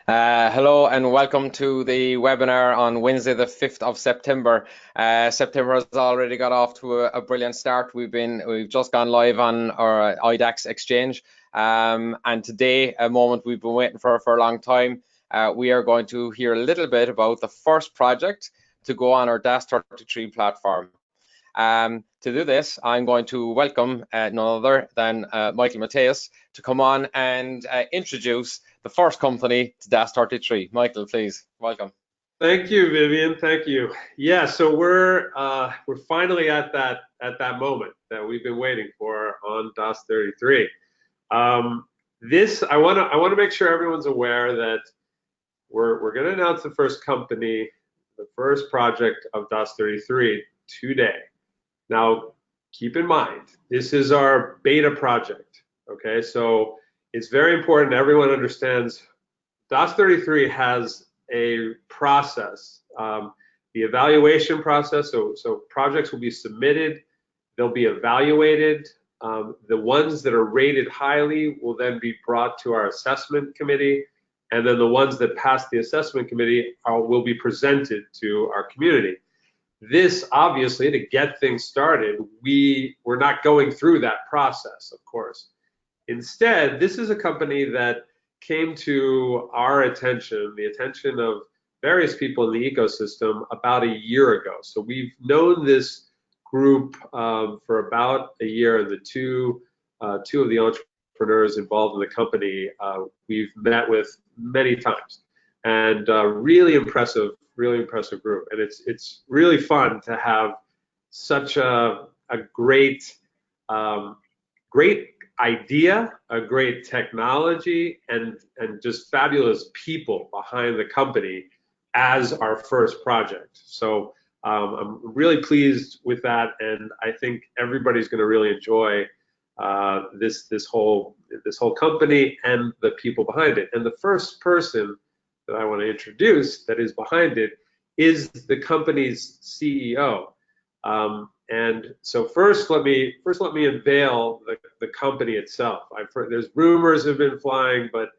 Hello and welcome to the webinar on Wednesday, the 5th of September. September has already got off to a brilliant start. We've just gone live on our IDAX exchange, and today, a moment we've been waiting for a long time. We are going to hear a little bit about the first project to go on our DAS33 platform. To do this, I'm going to welcome none other than Michael Mateus to come on and introduce the first company to DAS33. Michael, please, welcome. Thank you, Vivian. Thank you. Yeah, so we're finally at that moment that we've been waiting for on DAS33. I want to make sure everyone's aware that we're going to announce the first company, the first project of DAS33 today. Now, keep in mind, this is our beta project, okay? So it's very important everyone understands DAS33 has a process, the evaluation process. So projects will be submitted, they'll be evaluated. The ones that are rated highly will then be brought to our assessment committee, and then the ones that pass the assessment committee will be presented to our community. This, obviously, to get things started, we're not going through that process, of course. Instead, this is a company that came to our attention, the attention of various people in the ecosystem, about a year ago. So we've known this group for about a year, and the two of the entrepreneurs involved in the company we've met with many times, and really impressive group. And it's really fun to have such a great idea, a great technology, and just fabulous people behind the company as our first project. So I'm really pleased with that, and I think everybody's going to really enjoy this whole company and the people behind it. And the first person that I want to introduce that is behind it is the company's CEO. And so first let me unveil the company itself. There's rumors have been flying, but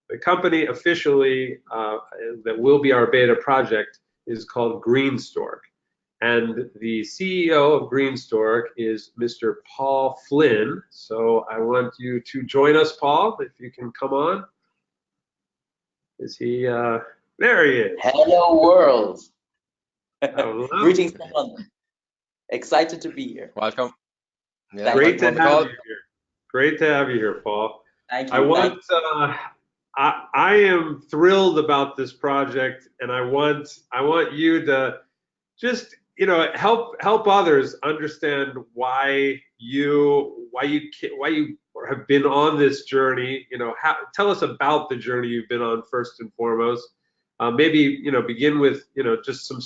the company officially that will be our beta project is called Greenstorc. And the CEO of Greenstorc is Mr. Paul Flynn. So I want you to join us, Paul, if you can come on. Is he, there he is. Hello, world. Hello. Greetings from London. Excited to be here. Welcome. Yeah, great to have you here. Great to have you here, Paul. Thank you. I am thrilled about this project, and I want you to just help others understand why you have been on this journey. Tell us about the journey you've been on first and foremost. Maybe begin with just some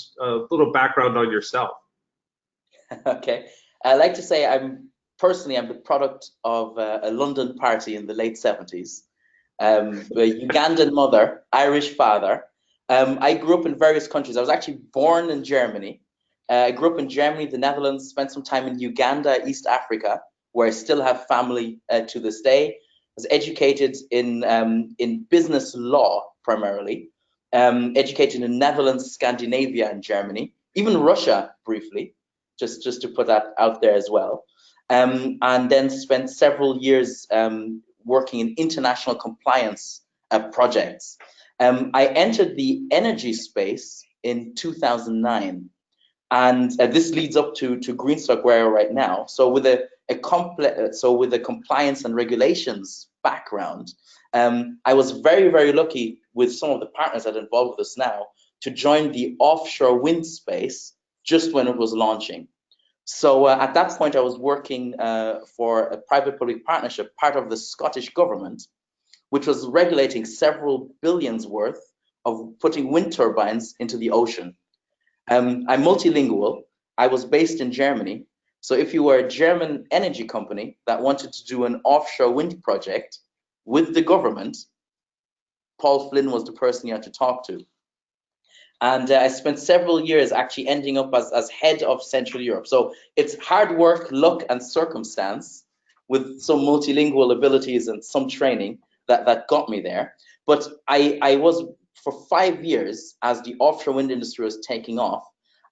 little background on yourself. Okay, I like to say I'm the product of a London party in the late 70s. A Ugandan mother, Irish father. I grew up in various countries. I was actually born in Germany. I grew up in Germany, the Netherlands, spent some time in Uganda, East Africa, where I still have family to this day. I was educated in business law primarily. Educated in Netherlands, Scandinavia, and Germany, even Russia briefly, just to put that out there as well. And then spent several years working in international compliance projects. I entered the energy space in 2009, and this leads up to Greenstorc, where I am right now. So with a compliance and regulations background, I was very, very lucky with some of the partners that are involved with us now to join the offshore wind space just when it was launching. So at that point, I was working for a private-public partnership, part of the Scottish government, which was regulating several billions worth of putting wind turbines into the ocean. I'm multilingual. I was based in Germany. So if you were a German energy company that wanted to do an offshore wind project with the government, Paul Flynn was the person you had to talk to. And I spent several years actually ending up as head of Central Europe. So it's hard work, luck, and circumstance with some multilingual abilities and some training that got me there. But I was, for 5 years, as the offshore wind industry was taking off,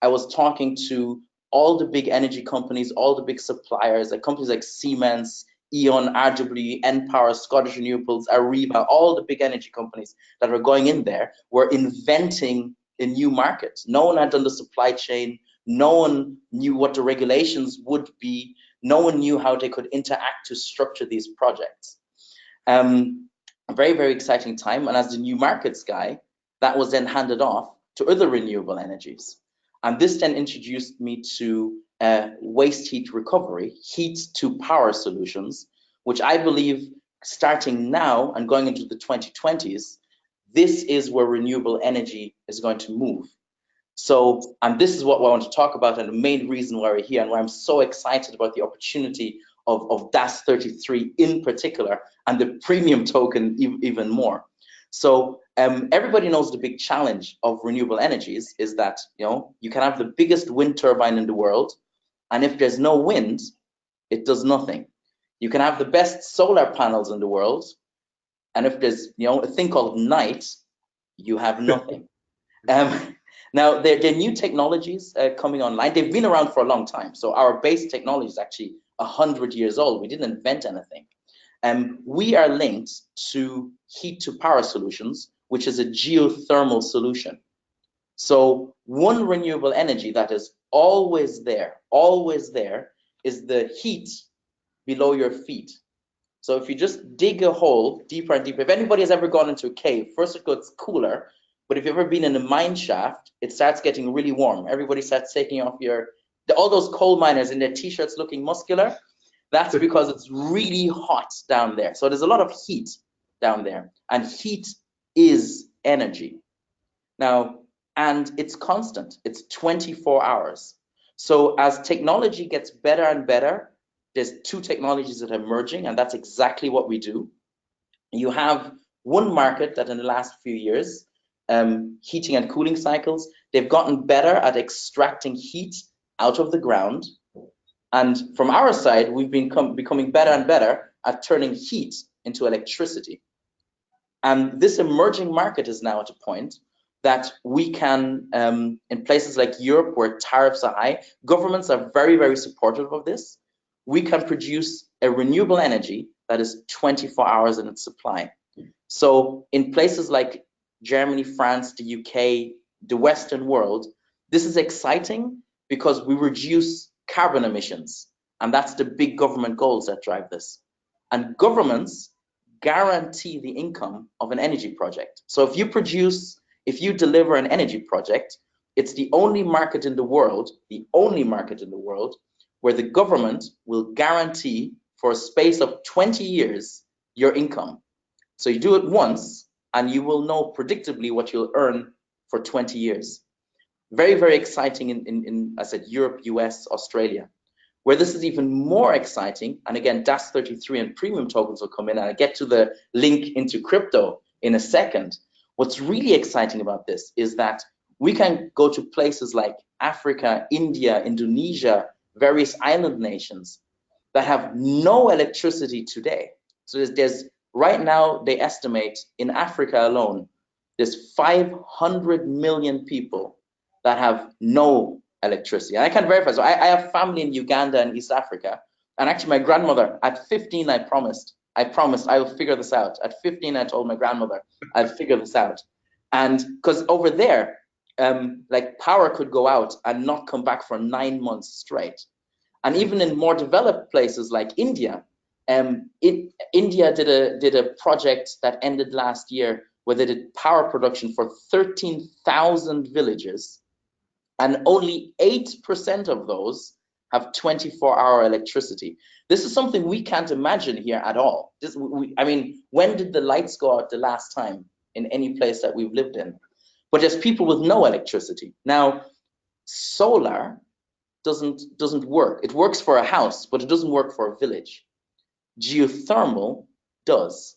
I was talking to all the big energy companies, all the big suppliers, like companies like Siemens, E.ON, RWE, npower, Scottish Renewables, Ariba, all the big energy companies that were going in there were inventing a new market. No one had done the supply chain. No one knew what the regulations would be. No one knew how they could interact to structure these projects. A very, very exciting time. And as the new markets guy, that was then handed off to other renewable energies. And this then introduced me to waste heat recovery, heat to power solutions, which I believe starting now and going into the 2020s, this is where renewable energy is going to move. So, and this is what I want to talk about, and the main reason why we're here and why I'm so excited about the opportunity of DAS33 in particular, and the premium token even more. So everybody knows the big challenge of renewable energies is that, you know, you can have the biggest wind turbine in the world, and if there's no wind, it does nothing. You can have the best solar panels in the world, and if there's, you know, a thing called night, you have nothing. Now, there are new technologies coming online. They've been around for a long time. So our base technology is actually 100 years old. We didn't invent anything. We are linked to heat to power solutions, which is a geothermal solution. So one renewable energy that is always there, is the heat below your feet. So if you just dig a hole deeper and deeper, if anybody has ever gone into a cave, first it gets cooler, but if you've ever been in a mine shaft, it starts getting really warm. Everybody starts taking off all those coal miners in their t-shirts looking muscular. That's because it's really hot down there. So there's a lot of heat down there, and heat is energy. Now, and it's constant, it's 24 hours. So as technology gets better and better, there's two technologies that are emerging, and that's exactly what we do. You have one market that in the last few years, heating and cooling cycles, they've gotten better at extracting heat out of the ground. And from our side, we've been becoming better and better at turning heat into electricity. And this emerging market is now at a point that we can, in places like Europe where tariffs are high, governments are very, very supportive of this. We can produce a renewable energy that is 24 hours in its supply. So in places like Germany, France, the UK, the Western world, this is exciting because we reduce carbon emissions, and that's the big government goals that drive this. And governments guarantee the income of an energy project. So if you deliver an energy project, it's the only market in the world, where the government will guarantee for a space of 20 years your income. So you do it once and you will know predictably what you'll earn for 20 years. Very, very exciting in I said, Europe, US, Australia. Where this is even more exciting, and again, DAS33 and premium tokens will come in, and I'll get to the link into crypto in a second. What's really exciting about this is that we can go to places like Africa, India, Indonesia, various island nations that have no electricity today. So there's right now, they estimate in Africa alone, there's 500 million people that have no electricity. And I can verify. So I have family in Uganda and East Africa. And actually my grandmother, at 15, I promised I will figure this out. At 15, I told my grandmother, I'll figure this out. And because over there, like power could go out and not come back for 9 months straight. And even in more developed places like India, India did a project that ended last year where they did power production for 13,000 villages, and only 8% of those have 24-hour electricity. This is something we can't imagine here at all. I mean, when did the lights go out the last time in any place that we've lived in? But there's people with no electricity. Now, solar doesn't work. It works for a house, but it doesn't work for a village. Geothermal does.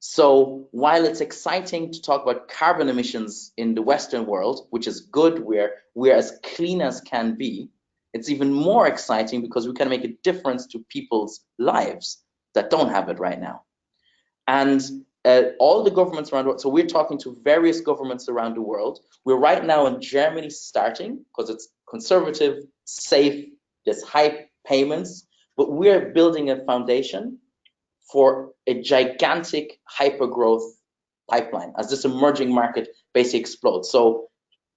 So while it's exciting to talk about carbon emissions in the Western world, which is good, we're as clean as can be, it's even more exciting because we can make a difference to people's lives that don't have it right now. And all the governments around the world. So we're talking to various governments around the world. We're right now in Germany starting because it's conservative, safe, there's high payments, but we're building a foundation for a gigantic hyper growth pipeline as this emerging market basically explodes. So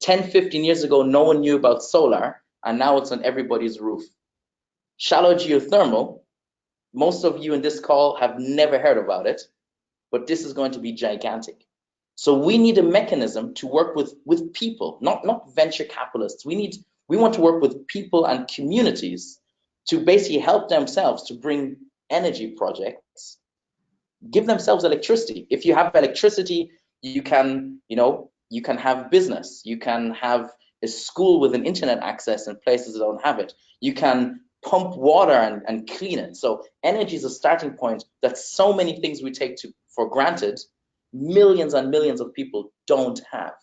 10, 15 years ago, no one knew about solar, and now it's on everybody's roof. Shallow geothermal, most of you in this call have never heard about it, but this is going to be gigantic. So we need a mechanism to work with people, not venture capitalists. We want to work with people and communities to basically help themselves to bring energy projects, give themselves electricity. If you have electricity, you can have business, you can have a school with an internet access in places that don't have it. You can pump water and clean it. So energy is a starting point that so many things we take for granted, millions and millions of people don't have.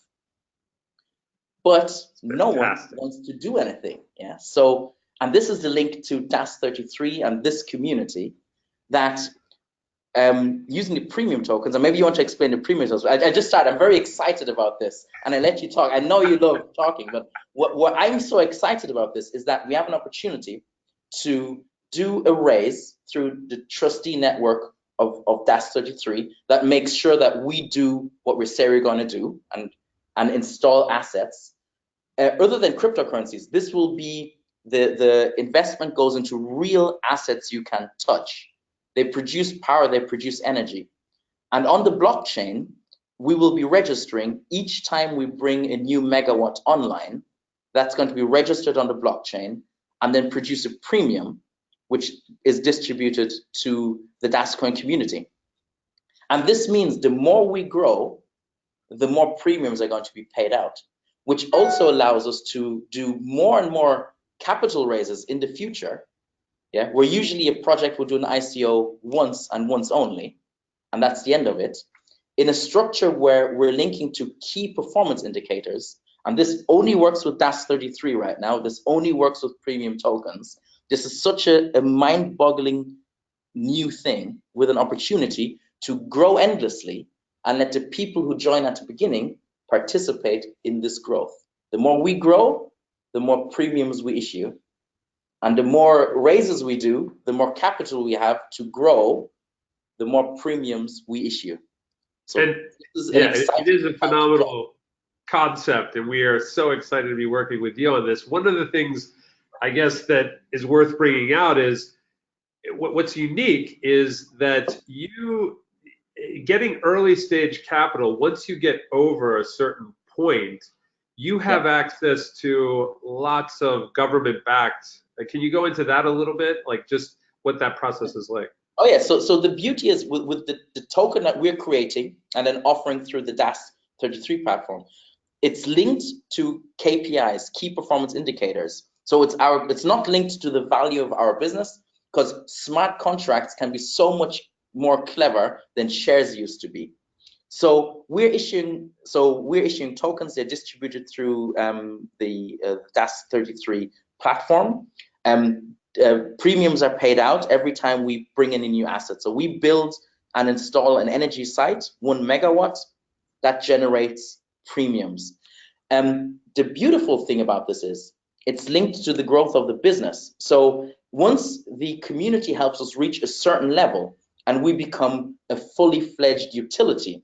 But no one wants to do anything. Yeah. So, and this is the link to Das33 and this community that using the premium tokens, and maybe you want to explain the premium tokens. I just started, I'm very excited about this, and I let you talk. I know you love talking, but what I'm so excited about this is that we have an opportunity to do a raise through the trustee network of Das33 that makes sure that we do what we say we're going to do and install assets. Other than cryptocurrencies, this will be the investment goes into real assets you can touch. They produce power, they produce energy. And on the blockchain, we will be registering each time we bring a new megawatt online. That's going to be registered on the blockchain and then produce a premium, which is distributed to the DasCoin community. And this means the more we grow, the more premiums are going to be paid out, which also allows us to do more and more capital raises in the future. Yeah, where usually a project will do an ICO once and once only, and that's the end of it. In a structure where we're linking to key performance indicators, and this only works with Das33 right now, this only works with premium tokens. This is such a mind-boggling new thing with an opportunity to grow endlessly and let the people who join at the beginning participate in this growth. The more we grow, the more premiums we issue. And the more raises we do, the more capital we have to grow, the more premiums we issue. So and it is a phenomenal concept, and we are so excited to be working with you on this. One of the things I guess that is worth bringing out is what's unique is that you getting early stage capital, once you get over a certain point, you have access to lots of government-backed. Can you go into that a little bit, like just what that process is like? Oh yeah, so the beauty is with the token that we're creating and then offering through the Das33 platform, it's linked to KPIs, key performance indicators. So it's not linked to the value of our business, because smart contracts can be so much more clever than shares used to be. So we're issuing tokens. They're distributed through the Das33 platform. Premiums are paid out every time we bring in a new asset. So we build and install an energy site, 1 megawatt, that generates premiums. The beautiful thing about this is it's linked to the growth of the business. So once the community helps us reach a certain level and we become a fully fledged utility,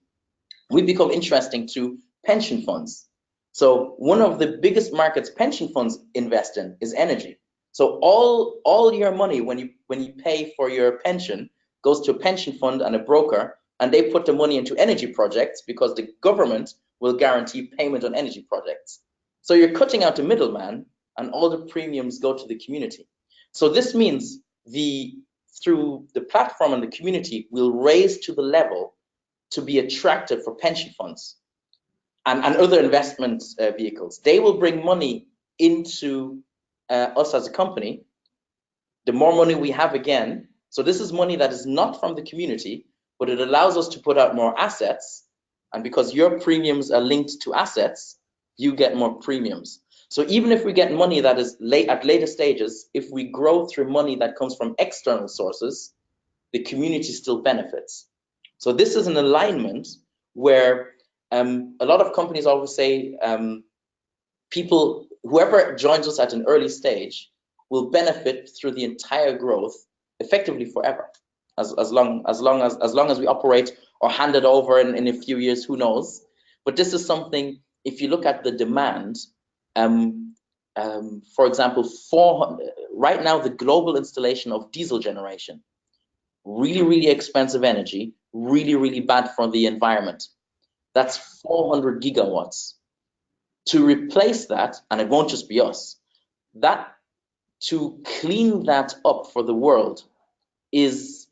we become interesting to pension funds. So one of the biggest markets pension funds invest in is energy. So all your money when you pay for your pension goes to a pension fund and a broker, and they put the money into energy projects because the government will guarantee payment on energy projects. So you're cutting out the middleman, and all the premiums go to the community. So this means through the platform and the community will raise to the level to be attractive for pension funds and other investment vehicles. They will bring money into us as a company. The more money we have again, so this is money that is not from the community, but it allows us to put out more assets. And because your premiums are linked to assets, you get more premiums. So even if we get money that is at later stages, if we grow through money that comes from external sources, the community still benefits. So this is an alignment where a lot of companies always say whoever joins us at an early stage will benefit through the entire growth effectively forever, as long as we operate or hand it over in a few years, who knows. But this is something, if you look at the demand, for example, right now the global installation of diesel generation, really expensive energy, really bad for the environment. That's 400 gigawatts. To replace that, and it won't just be us, that to clean that up for the world is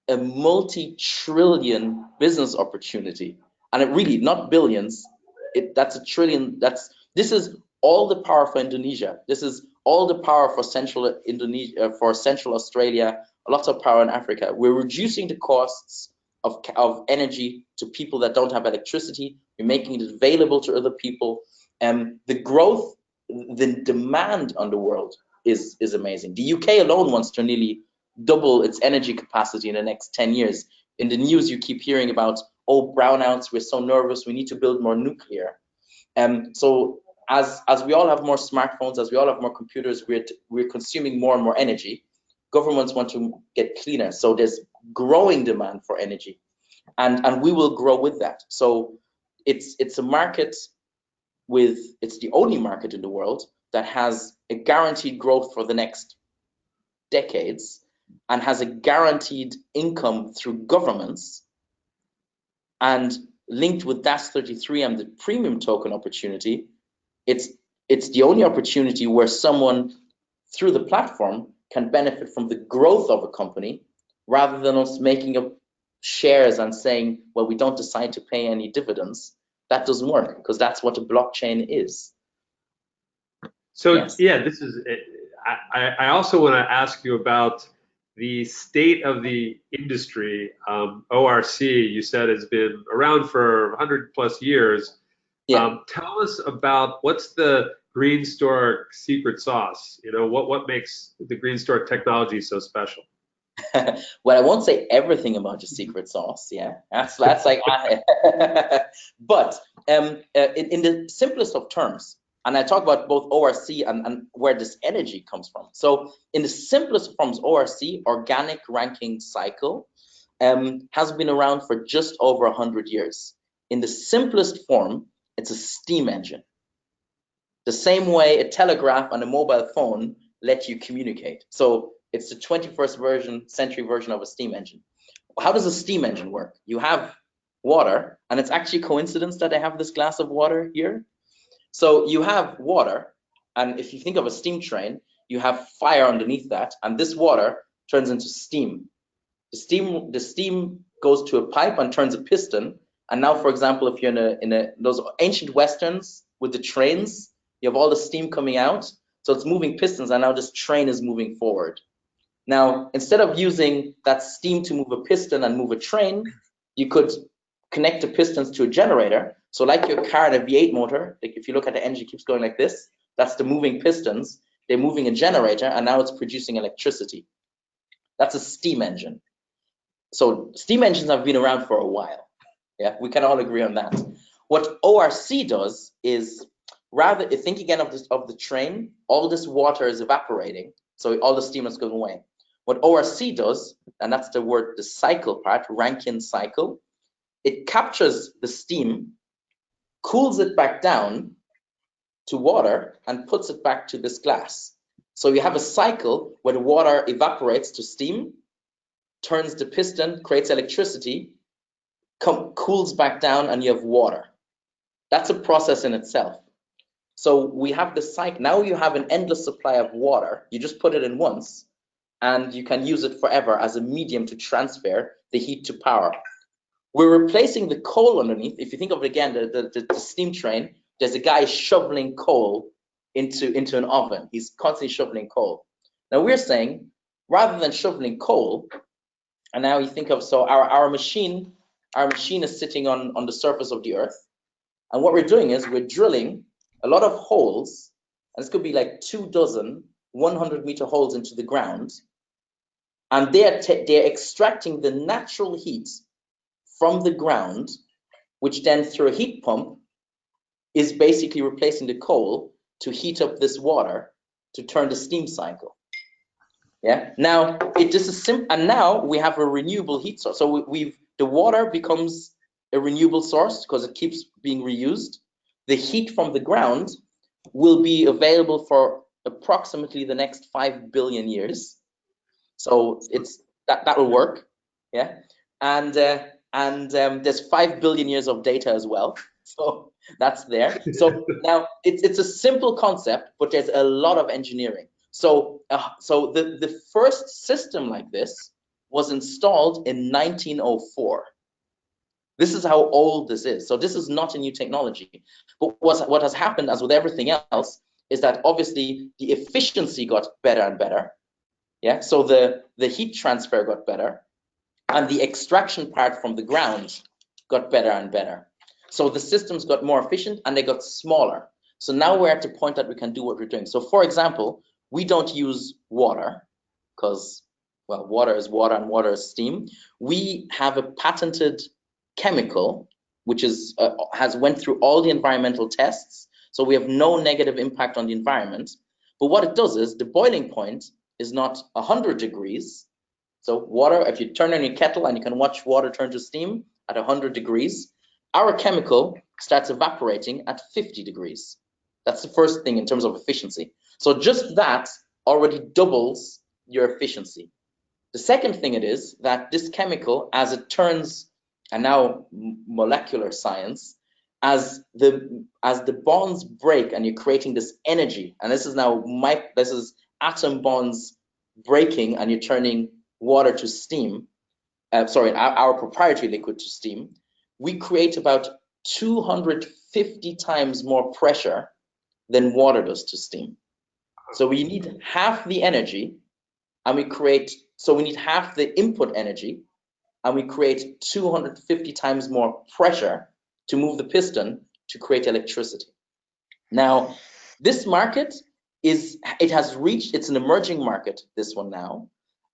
a multi-trillion business opportunity. And it really, not billions, that's a trillion. This is all the power for Indonesia. This is all the power for central Indonesia, for central Australia, lots of power in Africa. We're reducing the costs of energy to people that don't have electricity. We're making it available to other people. The growth, the demand on the world is amazing. The UK alone wants to nearly double its energy capacity in the next 10 years. In the news, you keep hearing about, oh, brownouts, we're so nervous, we need to build more nuclear. So as we all have more smartphones, as we all have more computers, we're consuming more and more energy. Governments want to get cleaner. So there's growing demand for energy, and we will grow with that. So it's a market it's the only market in the world that has a guaranteed growth for the next decades and has a guaranteed income through governments, and linked with DAS33 and the premium token opportunity. It's the only opportunity where someone through the platform can benefit from the growth of a company, rather than us making up shares and saying, well, we don't decide to pay any dividends. That doesn't work, because that's what a blockchain is. So yes. Yeah, this is. I also want to ask you about the state of the industry. ORC, you said, has been around for 100+ years. Yeah. Tell us about what's the Greenstorc secret sauce. You know, what makes the Greenstorc technology so special? Well, I won't say everything about your secret sauce. Yeah, that's like, but in the simplest of terms, and I talk about both ORC and where this energy comes from. So in the simplest forms, ORC, organic ranking cycle, has been around for just over 100 years. In the simplest form, it's a steam engine. The same way a telegraph and a mobile phone let you communicate. So it's the 21st century version of a steam engine. How does a steam engine work? You have water, and it's actually coincidence that I have this glass of water here. So you have water, and if you think of a steam train, you have fire underneath that, and this water turns into steam. The steam goes to a pipe and turns a piston. And now, for example, if you're in those ancient westerns with the trains, you have all the steam coming out. So it's moving pistons, and now this train is moving forward. Now, instead of using that steam to move a piston and move a train, you could connect the pistons to a generator. So like your car and a V8 motor, like if you look at the engine, keeps going like this, that's the moving pistons. They're moving a generator, and now it's producing electricity. That's a steam engine. So steam engines have been around for a while. Yeah, we can all agree on that. What ORC does is, rather think again of the train, all this water is evaporating, so all the steam is going away. What ORC does, and that's the cycle part, Rankine cycle, it captures the steam, cools it back down to water, and puts it back to this glass. So you have a cycle where the water evaporates to steam, turns the piston, creates electricity, cools back down, and you have water. That's a process in itself. So we have the cycle. Now you have an endless supply of water. You just put it in once, and you can use it forever as a medium to transfer the heat to power. We're replacing the coal underneath. If you think of it again, the steam train, there's a guy shoveling coal into an oven. He's constantly shoveling coal. Now we're saying, rather than shoveling coal, and now you think of, so our machine is sitting on the surface of the earth. And what we're doing is we're drilling a lot of holes, and this could be like 24 100-meter holes into the ground. And they're extracting the natural heat from the ground, which then through a heat pump is basically replacing the coal to heat up this water to turn the steam cycle. Yeah. Now this is simple, and now we have a renewable heat source. So the water becomes a renewable source because it keeps being reused. The heat from the ground will be available for approximately the next 5 billion years. So that will work. Yeah. And there's 5 billion years of data as well. So that's there. So now it's a simple concept, but there's a lot of engineering. So the first system like this was installed in 1904. This is how old this is. So this is not a new technology. But what has happened, as with everything else, is that obviously the efficiency got better and better. Yeah. So the heat transfer got better, and the extraction part from the ground got better and better. So the systems got more efficient and they got smaller. So now we're at the point that we can do what we're doing. So for example, we don't use water because, well, water is water and water is steam. We have a patented chemical which is has went through all the environmental tests. So we have no negative impact on the environment. But what it does is the boiling point is not 100 degrees. So water, if you turn on your kettle and you can watch water turn to steam at 100 degrees, our chemical starts evaporating at 50 degrees. That's the first thing in terms of efficiency. So just that already doubles your efficiency. The second thing it is that this chemical, as it turns, and now molecular science, as the bonds break and you're creating this energy, and this is now this is atom bonds breaking and you're turning water to steam, our proprietary liquid to steam, we create about 250 times more pressure than water does to steam. So we need half the energy, and we need half the input energy, and we create 250 times more pressure to move the piston to create electricity. Now, this market it's an emerging market, this one now.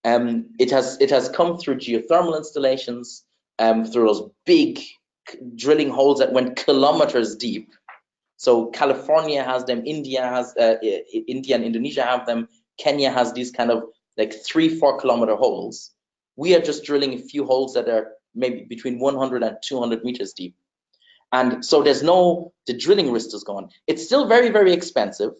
It has come through geothermal installations, through those big drilling holes that went kilometers deep. So California has them, India and Indonesia have them, Kenya has these kind of like 3-4 kilometer holes. We are just drilling a few holes that are maybe between 100 and 200 meters deep. And so the drilling risk is gone. It's still very, very expensive.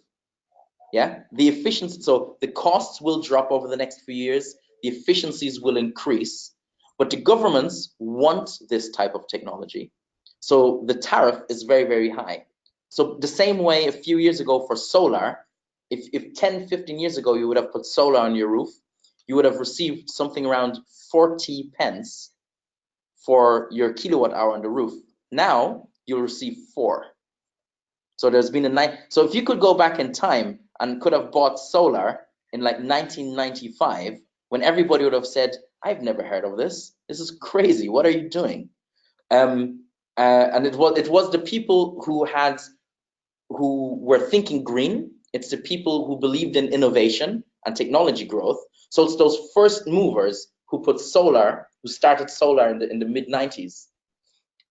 Yeah, the efficiency, so the costs will drop over the next few years, the efficiencies will increase, but the governments want this type of technology. So the tariff is very, very high. So the same way a few years ago for solar, if 10, 15 years ago you would have put solar on your roof, you would have received something around 40 pence for your kilowatt hour on the roof. Now you'll receive 4. So there's been so if you could go back in time and could have bought solar in like 1995, when everybody would have said, I've never heard of this. This is crazy. What are you doing? And it was the people who were thinking green. It's the people who believed in innovation and technology growth. So it's those first movers who started solar in the mid 90s.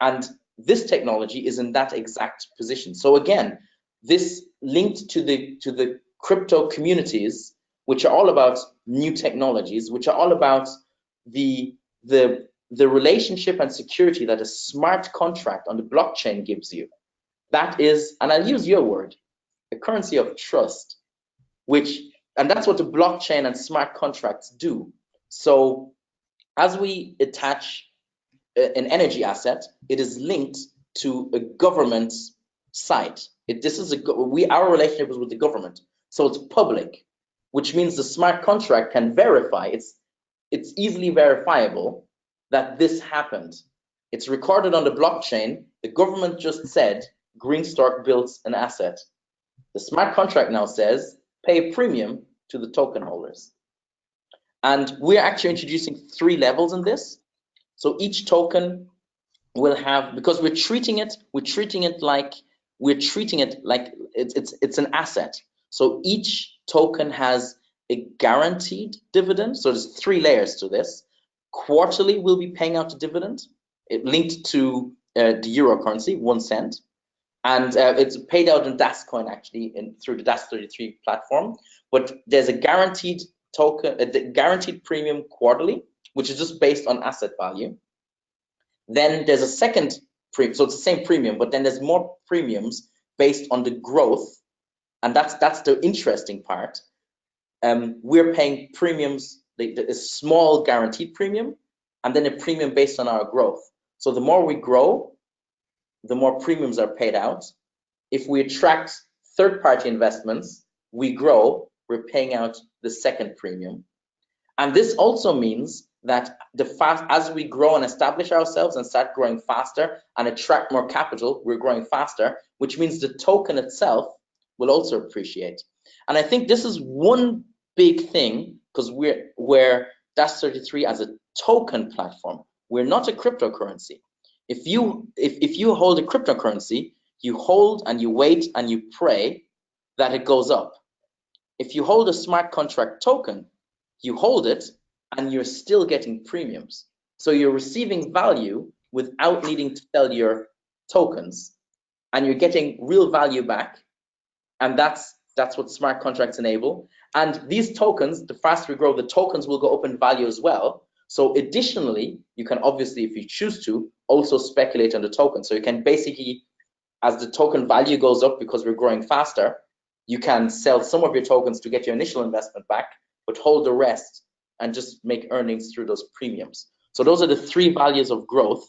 And this technology is in that exact position. So again, this linked to the crypto communities, which are all about new technologies, which are all about the relationship and security that a smart contract on the blockchain gives you. That is, and I'll use your word, a currency of trust, and that's what the blockchain and smart contracts do. So as we attach an energy asset, it is linked to a government site. Our relationship is with the government, so it's public, which means the smart contract can verify. It's easily verifiable that this happened. It's recorded on the blockchain. The government just said Greenstorc built an asset. The smart contract now says pay a premium to the token holders. And we're actually introducing 3 levels in this. So each token will have, because we're treating it like it's an asset. So each token has a guaranteed dividend. So there's 3 layers to this. Quarterly, we'll be paying out a dividend. it linked to the euro currency, 1 cent. And it's paid out in DasCoin actually through the Das33 platform. But there's a guaranteed token, a guaranteed premium quarterly, which is just based on asset value. Then there's a second premium, so it's the same premium, but then there's more premiums based on the growth, and that's the interesting part. We're paying premiums, a small guaranteed premium, and then a premium based on our growth. So the more we grow, the more premiums are paid out. If we attract third-party investments, we grow, we're paying out the second premium. And this also means that as we grow and establish ourselves and start growing faster and attract more capital, we're growing faster, which means the token itself will also appreciate. And I think this is one big thing, because we're Das33 as a token platform. We're not a cryptocurrency. If you hold a cryptocurrency, you hold and you wait and you pray that it goes up. If you hold a smart contract token, you hold it and you're still getting premiums. So you're receiving value without needing to sell your tokens, and you're getting real value back. And that's what smart contracts enable. And these tokens, the faster we grow, the tokens will go up in value as well. So additionally, you can obviously, if you choose to, also speculate on the token. So you can basically, as the token value goes up because we're growing faster, you can sell some of your tokens to get your initial investment back, but hold the rest and just make earnings through those premiums. So those are the three values of growth.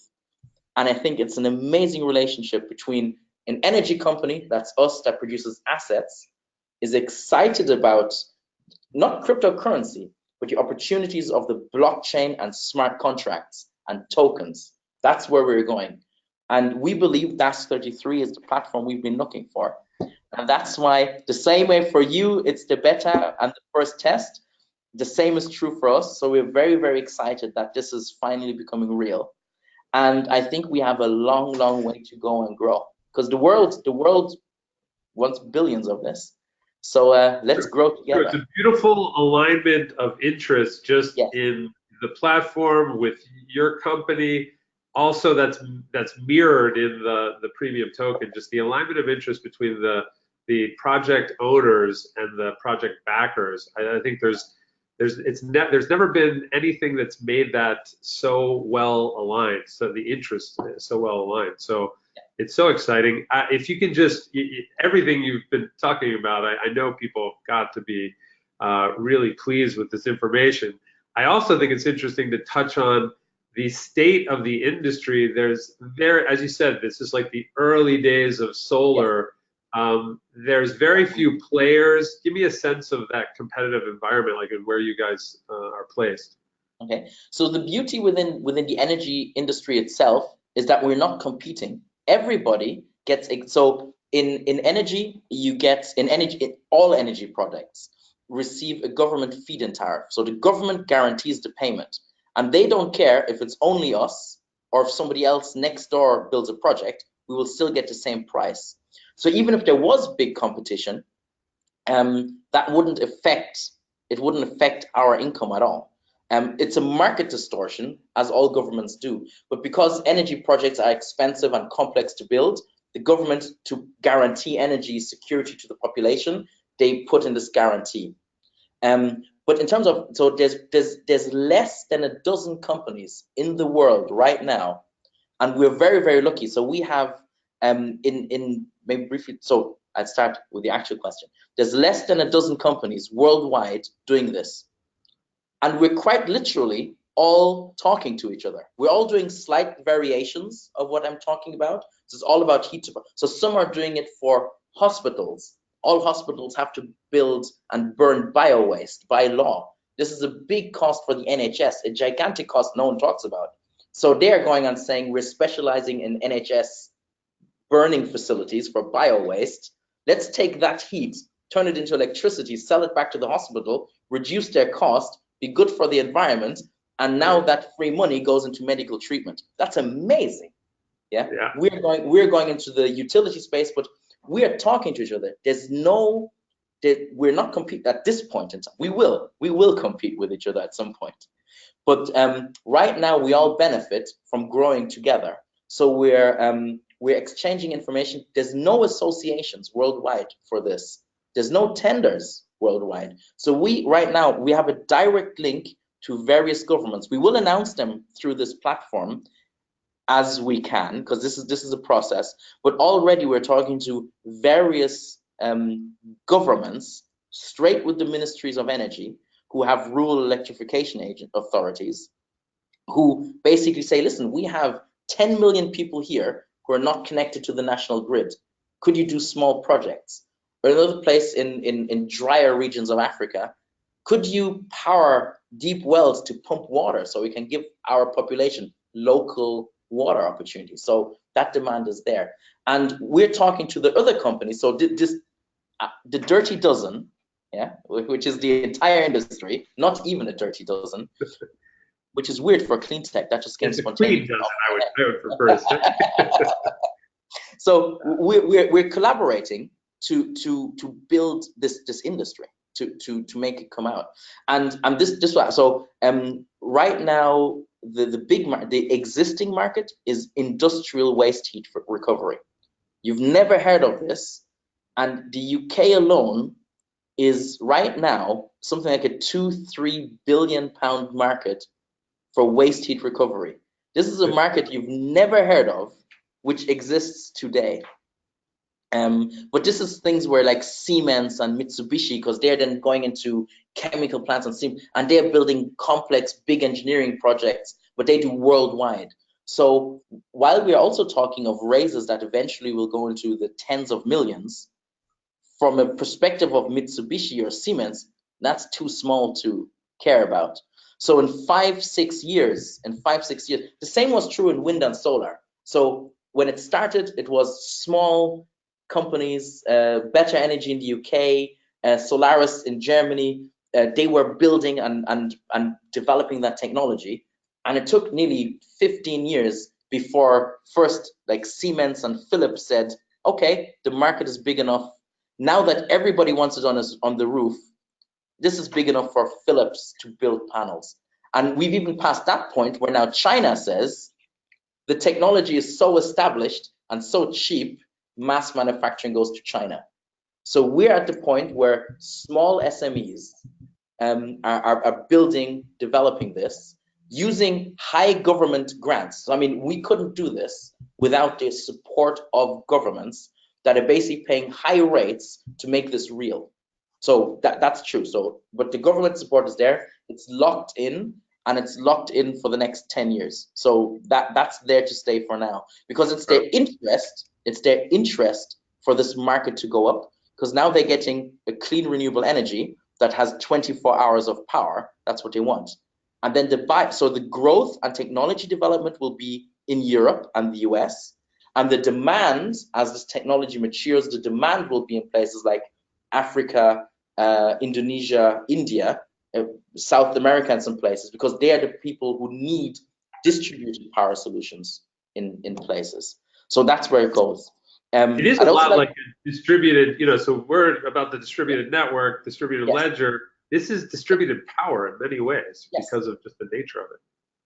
And I think it's an amazing relationship between an energy company, that's us, that produces assets, is excited about not cryptocurrency, but the opportunities of the blockchain and smart contracts and tokens. That's where we're going. And we believe Das33 is the platform we've been looking for. And that's why, the same way for you, it's the beta and the first test, the same is true for us. So we're very, very excited that this is finally becoming real. And I think we have a long, long way to go and grow, because the world wants billions of this. So let's grow together. It's a beautiful alignment of interest just in the platform with your company. Also, that's mirrored in the premium token. Just the alignment of interest between the project owners and the project backers. I think there's never been anything that's made that so well aligned. So the interest is so well aligned. So it's so exciting. If you can just, everything you've been talking about, I know people got to be really pleased with this information. I also think it's interesting to touch on the state of the industry. As you said, this is like the early days of solar. There's very few players. Give me a sense of that competitive environment, like where you guys are placed. Okay, so the beauty within the energy industry itself is that we're not competing. Everybody gets, so in energy, all energy products receive a government feed-in tariff. So the government guarantees the payment, and they don't care if it's only us or if somebody else next door builds a project, we will still get the same price. So even if there was big competition, that wouldn't affect our income at all. It's a market distortion, as all governments do, but because energy projects are expensive and complex to build, the government, to guarantee energy security to the population, they put in this guarantee. But in terms of, so there's less than a dozen companies in the world right now, and we're very, very lucky. So we have, maybe briefly, so I'd start with the actual question. There's less than a dozen companies worldwide doing this. And we're quite literally all talking to each other. We're all doing slight variations of what I'm talking about. So it's all about heat. So some are doing it for hospitals. All hospitals have to build and burn bio-waste by law. This is a big cost for the NHS, a gigantic cost no one talks about. So they're going on saying we're specializing in NHS burning facilities for bio-waste. Let's take that heat, turn it into electricity, sell it back to the hospital, reduce their cost, be good for the environment, and now that free money goes into medical treatment. That's amazing. Yeah. We're going into the utility space, but we are talking to each other. We're not competing at this point in time. We will compete with each other at some point. But right now, we all benefit from growing together. So we're exchanging information. There's no associations worldwide for this. There's no tenders worldwide. So right now, we have a direct link to various governments. We will announce them through this platform as we can, because this is a process. But already we're talking to various governments, straight with the ministries of energy, who have rural electrification authorities, who basically say, listen, we have 10 million people here who are not connected to the national grid. Could you do small projects? Or another place in drier regions of Africa, could you power deep wells to pump water so we can give our population local water opportunities? So that demand is there. And we're talking to the other companies. So the dirty dozen, yeah, which is the entire industry, not even a dirty dozen, which is weird for clean tech. That just came spontaneously. I would prefer to say. So we're collaborating to build this industry, to make it come out. And this so right now the existing market is industrial waste heat recovery. You've never heard of this, and the UK alone is right now something like a £2-3 billion market for waste heat recovery. This is a market you've never heard of, which exists today. But this is things where like Siemens and Mitsubishi, because they're then going into chemical plants and they're building complex, big engineering projects, but they do worldwide. So while we're also talking of raises that eventually will go into the tens of millions, from a perspective of Mitsubishi or Siemens, that's too small to care about. So in 5-6 years, the same was true in wind and solar. So when it started, it was small companies, Better Energy in the UK, Solaris in Germany. They were building and developing that technology. And it took nearly 15 years before first like Siemens and Philips said, okay, the market is big enough. Now that everybody wants it on the roof, this is big enough for Philips to build panels. And we've even passed that point where now China says the technology is so established and so cheap, mass manufacturing goes to China. So we're at the point where small SMEs are developing this using high government grants. So, I mean, we couldn't do this without the support of governments that are basically paying high rates to make this real. So that's true. So, but the government support is there. It's locked in, and it's locked in for the next 10 years. So that's there to stay for now, because it's their interest. It's their interest for this market to go up, because now they're getting a clean renewable energy that has 24 hours of power. That's what they want. And then so the growth and technology development will be in Europe and the US. And the demand, as this technology matures, the demand will be in places like Africa, Indonesia, India, South America, and some places, because they are the people who need distributed power solutions in places. So that's where it goes. It is a lot like a distributed, so we're about the distributed network, distributed ledger. This is distributed power in many ways because of just the nature of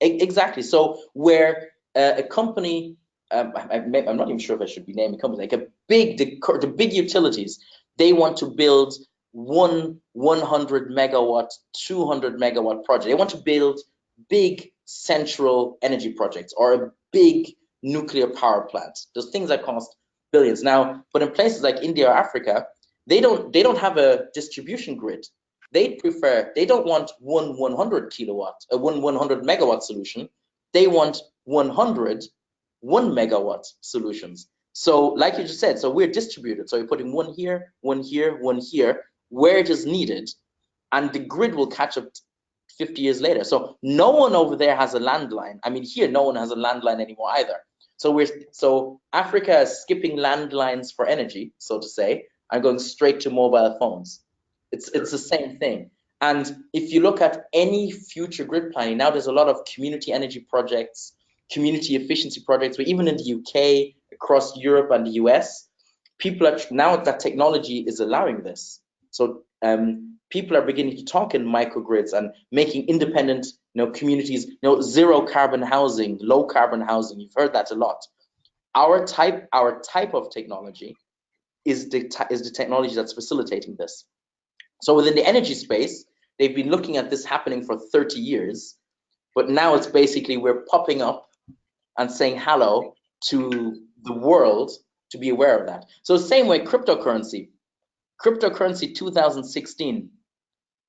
it. Exactly. So where a company, I'm not even sure if I should be naming companies, like the big utilities, they want to build 100 megawatt, 200 megawatt project. They want to build big central energy projects or a big nuclear power plant. Those things that cost billions. Now, but in places like India or Africa, they don't have a distribution grid. They don't want 100 kilowatt, a 100 megawatt solution. They want 100 1 megawatt solutions. So like you just said, so we're distributed. So you're putting one here, one here, one here, where it is needed, and the grid will catch up 50 years later. So no one over there has a landline. I mean, here, no one has a landline anymore either. So Africa is skipping landlines for energy, so to say, and going straight to mobile phones. It's the same thing. And if you look at any future grid planning, now there's a lot of community energy projects, community efficiency projects, but even in the UK, across Europe and the US, people are now that technology is allowing this. So people are beginning to talk in microgrids and making independent, communities, zero carbon housing, low carbon housing. You've heard that a lot. Our type of technology is the technology that's facilitating this. So within the energy space, they've been looking at this happening for 30 years, but now it's basically we're popping up and saying hello to the world to be aware of that. So same way, cryptocurrency 2016,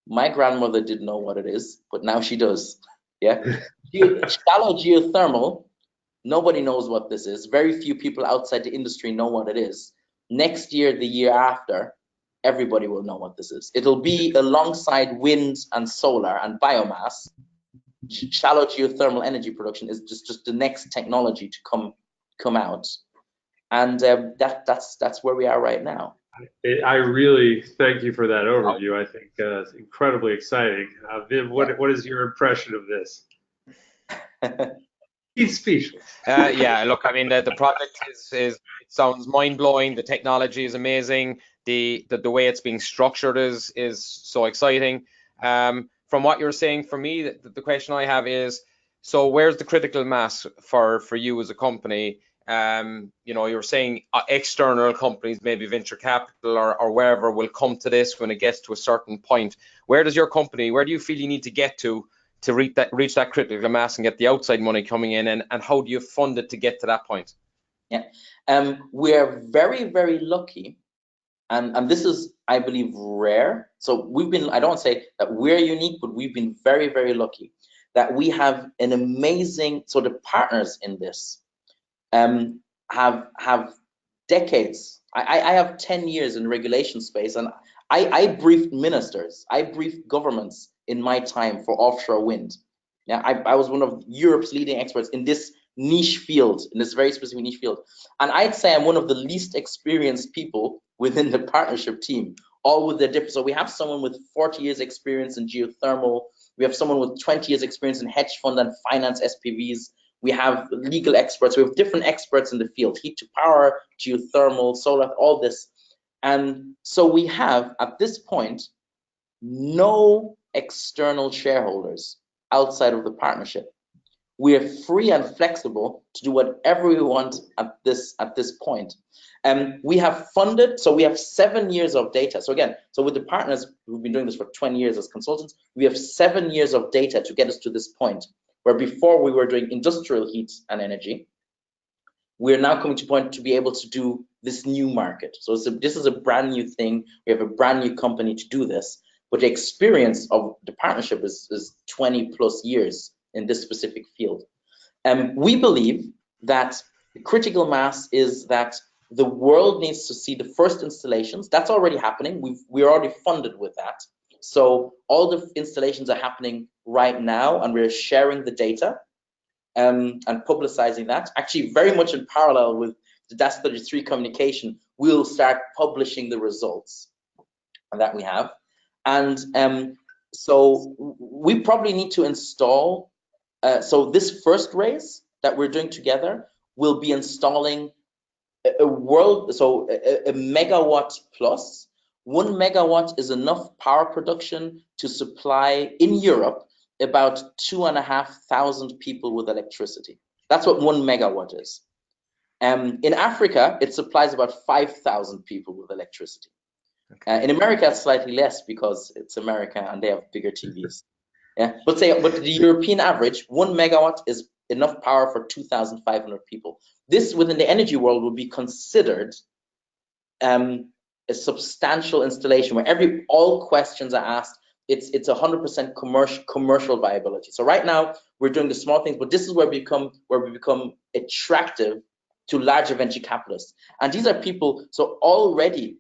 my grandmother didn't know what it is, but now she does. Yeah. Shallow geothermal, nobody knows what this is. Very few people outside the industry know what it is. Next year, the year after, everybody will know what this is. It'll be alongside wind and solar and biomass. Shallow geothermal energy production is just the next technology to come out, and that's where we are right now. I really thank you for that overview. I think it's incredibly exciting. Viv, what is your impression of this? He's speechless. Yeah, look, I mean, the project is sounds mind blowing. The technology is amazing. The way it's being structured is so exciting. From what you're saying, for me, the question I have is, so where's the critical mass for you as a company? You're saying external companies, maybe venture capital or wherever, will come to this when it gets to a certain point. Where do you feel you need to get to reach that critical mass and get the outside money coming in, and how do you fund it to get to that point? Yeah, we're very, very lucky, and this is, I believe, rare. So I don't want to say that we're unique, but we've been very, very lucky that we have an amazing, so the partners in this have decades. I have 10 years in regulation space, and I briefed ministers, I briefed governments in my time for offshore wind. Yeah, I was one of Europe's leading experts in this niche field, in this very specific niche field. And I'd say I'm one of the least experienced people within the partnership team, all with their different. So we have someone with 40 years experience in geothermal. We have someone with 20 years experience in hedge fund and finance SPVs. We have legal experts. We have different experts in the field, heat to power, geothermal, solar, all this. And so we have, at this point, no external shareholders outside of the partnership. We are free and flexible to do whatever we want at this point. We have funded, so we have 7 years of data. So again, so with the partners, we've been doing this for 20 years as consultants, we have 7 years of data to get us to this point, where before we were doing industrial heat and energy. We're now coming to a point to be able to do this new market. So this is a brand new thing. We have a brand new company to do this, but the experience of the partnership is 20 plus years in this specific field. We believe that the critical mass is that the world needs to see the first installations. That's already happening. We're already funded with that. So all the installations are happening right now, and we're sharing the data and publicizing that. Actually, very much in parallel with the DAS33 communication, we'll start publishing the results that we have. And so we probably need to install, so this first raise that we're doing together will be installing a megawatt plus. 1 megawatt is enough power production to supply in Europe about 2,500 people with electricity. That's what 1 megawatt is. In Africa, it supplies about 5,000 people with electricity. Okay. In America, it's slightly less because it's America and they have bigger TVs. Yeah, but the European average, 1 megawatt is enough power for 2,500 people. This within the energy world would be considered a substantial installation where all questions are asked. It's 100% commercial viability. So right now we're doing the small things, but this is where we become attractive to larger venture capitalists. And these are people, so already,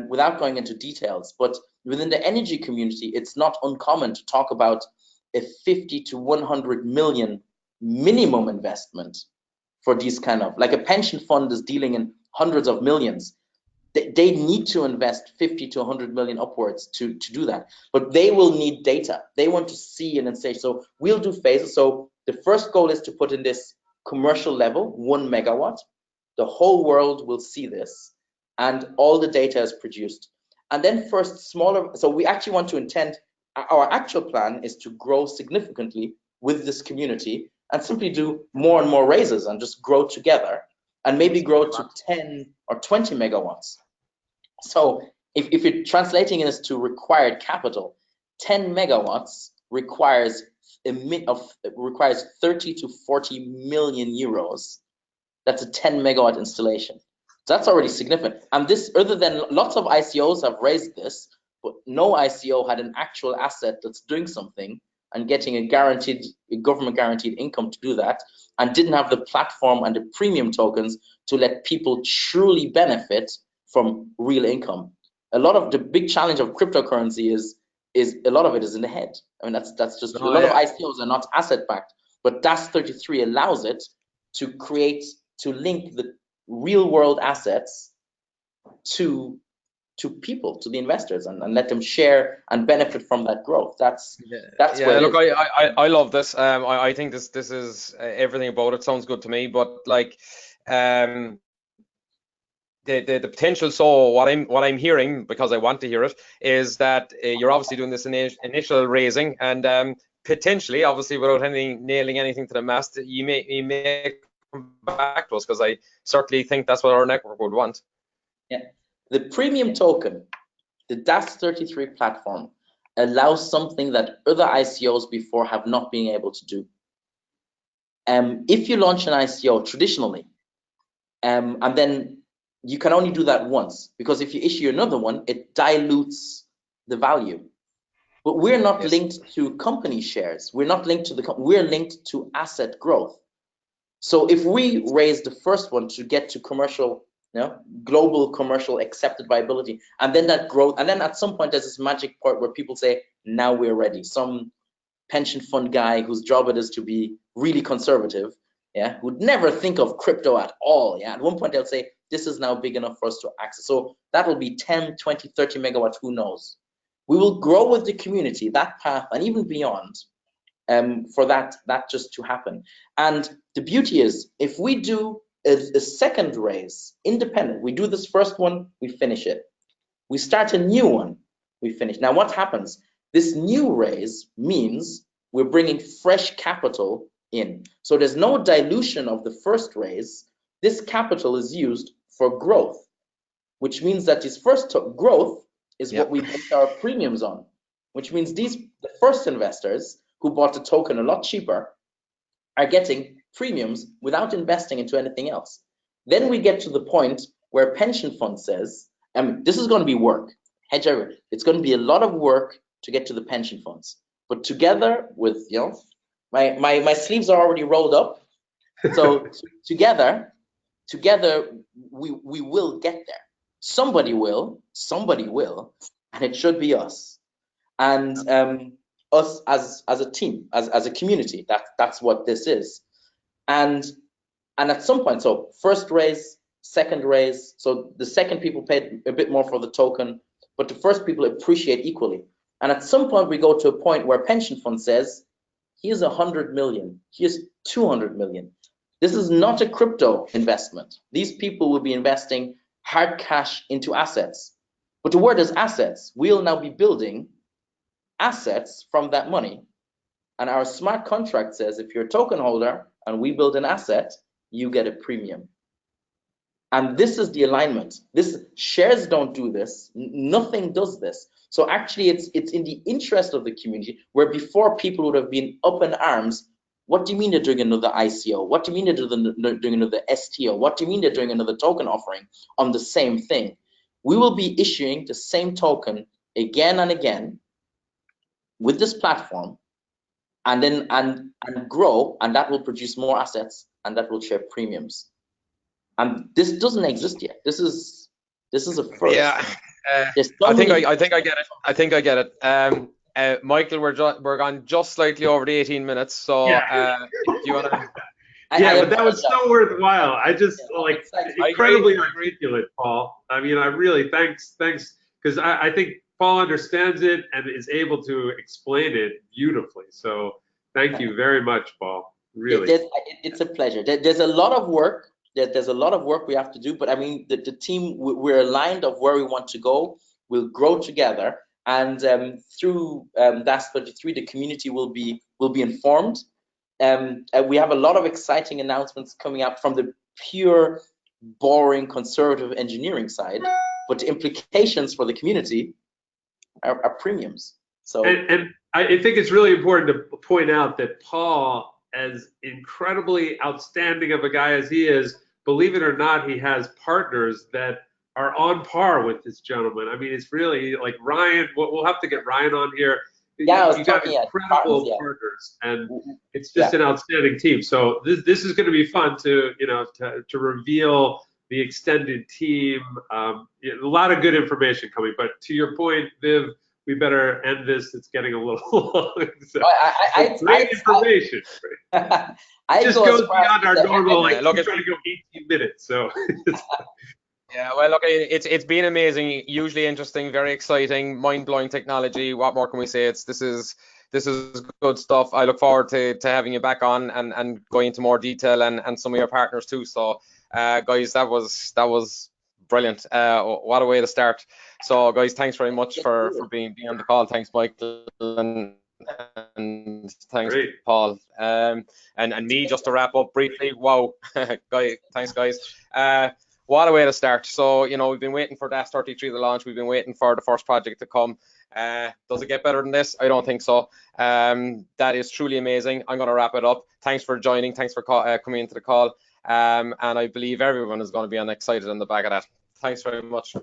without going into details, but within the energy community, it's not uncommon to talk about a 50 to 100 million minimum investment for these kind of, like a pension fund is dealing in hundreds of millions. They need to invest 50 to 100 million upwards to do that, but they will need data. They want to see an installation. So we'll do phases. So the first goal is to put in this commercial level, 1 megawatt. The whole world will see this, and all the data is produced. and then first smaller. So we actually want to intend, our actual plan is to grow significantly with this community and simply do more and more raises and just grow together and maybe grow to 10 or 20 megawatts. So if you're translating this to required capital, 10 megawatts requires 30 to 40 million euros. That's a 10 megawatt installation. So that's already significant. And this, other than lots of ICOs have raised this, but no ICO had an actual asset that's doing something and getting a government guaranteed income to do that, and didn't have the platform and the premium tokens to let people truly benefit from real income. A lot of the big challenge of cryptocurrency is a lot of it is in the head. I mean, that's just a lot of ICOs are not asset backed, but DAS33 allows it to link the real world assets to people, to the investors, and let them share and benefit from that growth. That's where look, I love this. I think this is everything about it sounds good to me, but like the potential. So what I'm hearing, because I want to hear it, is that you're obviously doing this initial raising, and potentially, obviously, without nailing anything to the mast, you may come back to us, because I certainly think that's what our network would want. Yeah, the premium token, the DAS33 platform, allows something that other ICOs before have not been able to do. If you launch an ICO traditionally, and then you can only do that once, because if you issue another one, it dilutes the value. But we're not linked to company shares. We're not linked to we're linked to asset growth. So if we raise the first one to get to commercial, global commercial accepted viability, and then that growth, and then at some point there's this magic point where people say, now we're ready. Some pension fund guy whose job it is to be really conservative, would never think of crypto at all. At one point they'll say, this is now big enough for us to access. So that will be 10, 20, 30 megawatts, who knows? We will grow with the community, that path, and even beyond, for that just to happen. And the beauty is, if we do a second raise, independent, we do this first one, we finish it. We start a new one, we finish. Now what happens? This new raise means we're bringing fresh capital in. So there's no dilution of the first raise. This capital is used for growth, which means that this first growth is what we base our premiums on, which means the first investors who bought the token a lot cheaper are getting premiums without investing into anything else. Then we get to the point where pension fund says, this is going to be work. It's going to be a lot of work to get to the pension funds. But together with, my sleeves are already rolled up. So together we will get there. Somebody will, and it should be us. And us as a team, as a community, that's what this is. And at some point, so first raise, second raise, so the second people paid a bit more for the token, but the first people appreciate equally. And at some point we go to a point where pension fund says, here's 100 million, here's 200 million. This is not a crypto investment. These people will be investing hard cash into assets. But the word is assets. We'll now be building assets from that money. And our smart contract says, if you're a token holder and we build an asset, you get a premium. And this is the alignment. Shares don't do this. Nothing does this. So actually it's in the interest of the community, where before people would have been up in arms. What do you mean they're doing another ICO? What do you mean they're doing another STO? What do you mean they're doing another token offering on the same thing? We will be issuing the same token again and again with this platform, and then and grow, and that will produce more assets, and that will share premiums. And this doesn't exist yet. This is a first. Yeah, I think I get it. I think I get it. Michael, we're gone just slightly over the 18 minutes, so if you want to. But that was so worthwhile. I just incredibly articulate, Paul. I mean, I really thanks, because I think Paul understands it and is able to explain it beautifully. So thank you very much, Paul. Really, it's a pleasure. There's a lot of work. There's a lot of work we have to do, but I mean, the team, we're aligned of where we want to go. will grow together, and through DAS33, the community will be informed. We have a lot of exciting announcements coming up from the pure, boring, conservative engineering side, but the implications for the community are premiums. So, and I think it's really important to point out that Paul, as incredibly outstanding of a guy as he is, believe it or not, he has partners that are on par with this gentleman. I mean, it's really like Ryan. We'll have to get Ryan on here. Yeah, you got incredible partners, and it's just an outstanding team. So this is going to be fun to to reveal the extended team. A lot of good information coming. But to your point, Viv, we better end this. It's getting a little long. So, great information. It just goes beyond our normal, like, we're trying to go 18 minutes. So. Yeah, well, look, it's been amazing, hugely interesting, very exciting, mind-blowing technology. What more can we say? This is good stuff. I look forward to having you back on and going into more detail and some of your partners too. So, guys, that was brilliant. What a way to start. So, guys, thanks very much for being on the call. Thanks, Michael, and thanks, Paul. And me, just to wrap up briefly. Wow, guys, thanks, guys. What a way to start. So, we've been waiting for DAS33 to launch. We've been waiting for the first project to come. Does it get better than this? I don't think so. That is truly amazing. I'm going to wrap it up. Thanks for joining. Thanks for coming into the call. And I believe everyone is going to be excited on the back of that. Thanks very much.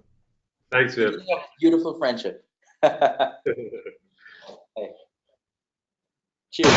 Thanks, Viv. Beautiful friendship. Hey. Cheers.